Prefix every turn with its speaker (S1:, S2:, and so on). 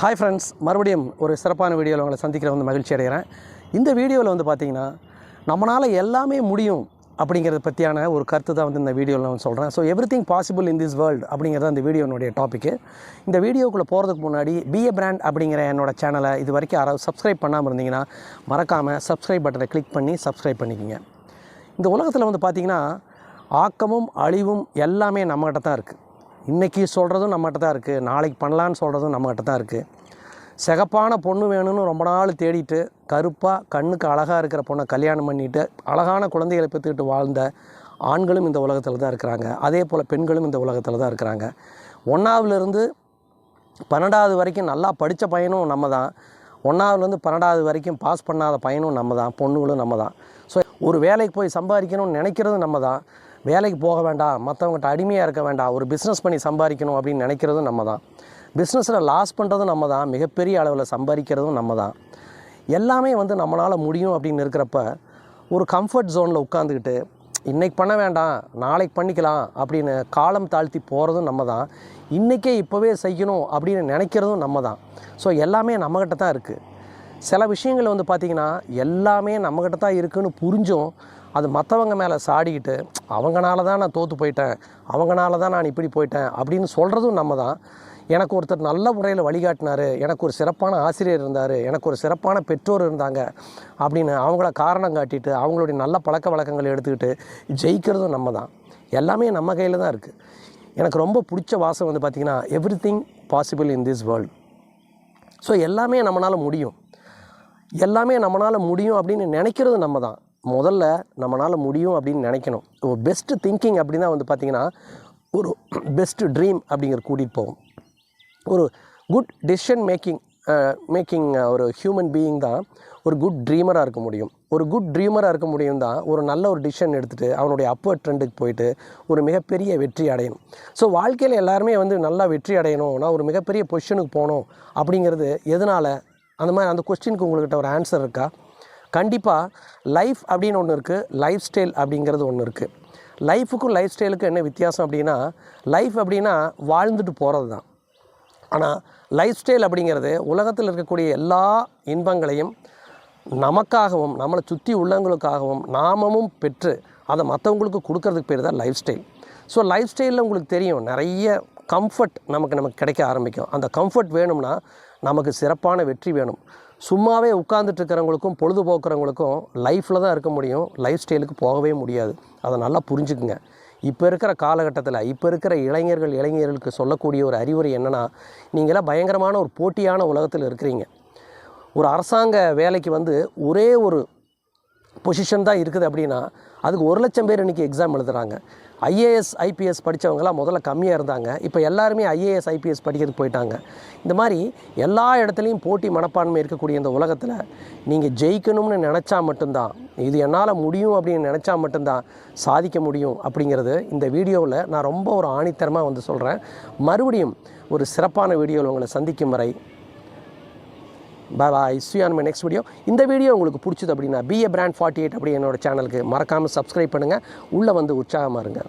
S1: Hi friends, மறுபடியும் ஒரு சிறப்பான வீடியோவில் உங்களை சந்திக்கிற மகிழ்ச்சி அடைகிறேன். இந்த வீடியோவில் பார்த்தீங்கன்னா நம்மளால் எல்லாமே முடியும் அப்படிங்கிறத பற்றியான ஒரு கருத்து தான் இந்த வீடியோவில் நான் சொல்கிறேன். So everything possible in this world அப்படிங்கிறது அந்த வீடியோனுடைய டாப்பிக்கு. இந்த வீடியோக்குள்ளே போகிறதுக்கு முன்னாடி பி எ பிராண்ட் அப்படிங்கிற என்னோடய சேனலை இது வரைக்கும் யாராவது சப்ஸ்கிரைப் பண்ணாமல் இருந்தீங்கன்னா மறக்காமல் சப்ஸ்கிரைப் பட்டனை கிளிக் பண்ணி சப்ஸ்கிரைப் பண்ணிக்கோங்க. இந்த உலகத்தில் பார்த்திங்கன்னா ஆக்கமும் அழிவும் எல்லாமே நம்மகிட்ட தான் இருக்குது. இன்றைக்கி சொல்கிறதும் நம்மகிட்ட தான் இருக்குது, நாளைக்கு பண்ணலான்னு சொல்கிறதும் நம்மகிட்ட தான் இருக்குது. சிகப்பான பொண்ணு வேணும்னு ரொம்ப நாள் தேடிட்டு கருப்பாக கண்ணுக்கு அழகாக இருக்கிற பொண்ணை கல்யாணம் பண்ணிவிட்டு அழகான குழந்தைகளை பெற்றுக்கிட்டு வாழ்ந்த ஆண்களும் இந்த உலகத்தில் தான் இருக்கிறாங்க. அதே போல் பெண்களும் இந்த உலகத்தில் தான் இருக்கிறாங்க. 1ஆவதுலேருந்து 12ஆவது வரைக்கும் நல்லா படித்த பையனும் நம்ம தான், 1ஆவதுலேருந்து 12ஆவது வரைக்கும் பாஸ் பண்ணாத பையனும் நம்ம தான், பொண்ணுங்களும் நம்ம தான். ஸோ ஒரு வேலைக்கு போய் சம்பாதிக்கணும்னு நினைக்கிறதும் நம்ம தான். வேலைக்கு போக வேண்டாம், மற்றவங்ககிட்ட அடிமையாக இருக்க வேண்டாம், ஒரு பிஸ்னஸ் பண்ணி சம்பாதிக்கணும் அப்படின்னு நினைக்கிறதும் நம்ம தான். பிஸ்னஸில் லாஸ் பண்ணுறதும் நம்ம தான், மிகப்பெரிய அளவில் சம்பாதிக்கிறதும் நம்ம தான். எல்லாமே நம்மளால் முடியும் அப்படின்னு இருக்கிறப்ப ஒரு கம்ஃபர்ட் ஜோனில் உட்காந்துக்கிட்டு இன்றைக்கி பண்ண வேண்டாம் நாளைக்கு பண்ணிக்கலாம் அப்படின்னு காலம் தாழ்த்தி போகிறதும் நம்ம தான். இன்றைக்கே இப்போவே செய்யணும் அப்படின்னு நினைக்கிறதும் நம்ம தான். ஸோ எல்லாமே நம்மக்கிட்ட தான் இருக்குது. சில விஷயங்கள் பார்த்திங்கன்னா எல்லாமே நம்மக்கிட்ட தான் இருக்குதுன்னு புரிஞ்சும் அது மற்றவங்க மேலே சாடிக்கிட்டு அவங்கனால தான் நான் தோற்று போயிட்டேன், அவங்கனால தான் நான் இப்படி போயிட்டேன் அப்படின்னு சொல்கிறதும் நம்ம தான். எனக்கு ஒருத்தர் நல்ல முறையில் வழிகாட்டினார், எனக்கு ஒரு சிறப்பான ஆசிரியர் இருந்தார், எனக்கு ஒரு சிறப்பான பெற்றோர் இருந்தாங்க அப்படின்னு அவங்கள காரணம் காட்டிட்டு அவங்களுடைய நல்ல பழக்க வழக்கங்களை எடுத்துக்கிட்டு ஜெயிக்கிறதும் நம்ம தான். எல்லாமே நம்ம கையில் தான் இருக்குது. எனக்கு ரொம்ப பிடிச்ச வாசம் பார்த்திங்கன்னா everything possible in this world. So எல்லாமே நம்மளால் முடியும், எல்லாமே நம்மளால் முடியும் அப்படின்னு நினைக்கிறது நம்ம தான். முதல்ல நம்மளால் முடியும் அப்படின்னு நினைக்கணும். ஒரு பெஸ்ட்டு திங்கிங் அப்படின்னா பார்த்திங்கன்னா ஒரு பெஸ்ட்டு ட்ரீம் அப்படிங்கிற கூட்டிகிட்டு போகும். ஒரு குட் டெசிஷன் மேக்கிங் ஒரு ஹியூமன் பீயிங் தான் ஒரு குட் ட்ரீமராக இருக்க முடியும். ஒரு குட் ட்ரீமராக இருக்க முடியும் தான் ஒரு நல்ல ஒரு டிசிஷன் எடுத்துகிட்டு அவனுடைய அப்வர்ட் ட்ரெண்டுக்கு போயிட்டு ஒரு மிகப்பெரிய வெற்றி அடையணும். ஸோ வாழ்க்கையில் எல்லாருமே நல்லா வெற்றி அடையணும், நான் ஒரு மிகப்பெரிய பொசிஷனுக்கு போகணும் அப்படிங்கிறது எதனால்? அந்த மாதிரி அந்த கொஸ்டினுக்கு உங்கள்கிட்ட ஒரு ஆன்சர் இருக்கா? கண்டிப்பாக லைஃப் அப்படின்னு ஒன்று இருக்குது, லைஃப் ஸ்டைல் அப்படிங்கிறது ஒன்று இருக்குது. லைஃபுக்கும் லைஃப் ஸ்டைலுக்கும் என்ன வித்தியாசம் அப்படின்னா, லைஃப் அப்படின்னா வாழ்ந்துட்டு போகிறது தான். ஆனால் லைஃப் ஸ்டைல் அப்படிங்கிறது உலகத்தில் இருக்கக்கூடிய எல்லா இன்பங்களையும் நமக்காகவும் நம்மளை சுற்றி உள்ளவங்களுக்காகவும் நாமமும் பெற்று அதை மற்றவங்களுக்கு கொடுக்கறதுக்கு பேர் தான் லைஃப் ஸ்டைல். ஸோ லைஃப் ஸ்டைலில் உங்களுக்கு தெரியும் நிறைய கம்ஃபர்ட் நமக்கு கிடைக்க ஆரம்பிக்கும். அந்த கம்ஃபர்ட் வேணும்னா நமக்கு சிறப்பான வெற்றி வேணும். சும்மாவே உட்கார்ந்துட்டு இருக்கிறவங்களுக்கும் பொழுதுபோக்குறவங்களுக்கும் லைஃப்பில் தான் இருக்க முடியும், லைஃப் ஸ்டைலுக்கு போகவே முடியாது. அதை நல்லா புரிஞ்சுக்குங்க. இப்போ இருக்கிற காலகட்டத்தில் இப்போ இருக்கிற இளைஞர்களுக்கு சொல்லக்கூடிய ஒரு அறிவுரை என்னென்னா, நீங்களாம் பயங்கரமான ஒரு போட்டியான உலகத்தில் இருக்கிறீங்க. ஒரு அரசாங்க வேலைக்கு ஒரே ஒரு பொசிஷன் தான் இருக்குது அப்படின்னா அதுக்கு 1,00,000 பேர் இன்றைக்கி எக்ஸாம் எழுதுகிறாங்க. ஐஏஎஸ் ஐபிஎஸ் படித்தவங்களாம் முதல்ல கம்மியாக இருந்தாங்க, இப்போ எல்லாருமே ஐஏஎஸ் ஐபிஎஸ் படிக்கிறதுக்கு போயிட்டாங்க. இந்த மாதிரி எல்லா இடத்துலையும் போட்டி மனப்பான்மை இருக்கக்கூடிய இந்த உலகத்தில் நீங்கள் ஜெயிக்கணும்னு நினச்சா மட்டும்தான், இது என்னால் முடியும் அப்படின்னு நினச்சா மட்டும்தான் சாதிக்க முடியும் அப்படிங்கிறது இந்த வீடியோவில் நான் ரொம்ப ஒரு ஆணித்தரமாக சொல்கிறேன். மறுபடியும் ஒரு சிறப்பான வீடியோவில் உங்களை சந்திக்கும் வரை பாய். see you on my next video. இந்த வீடியோ உங்களுக்கு பிடிச்சது அப்படின்னா பி எ பிராண்ட் 48 அப்படி என்னோட சேனலுக்கு மறக்காமல் சப்ஸ்கிரைப் பண்ணுங்கள். உள்ளே உற்சாகமாக இருங்க.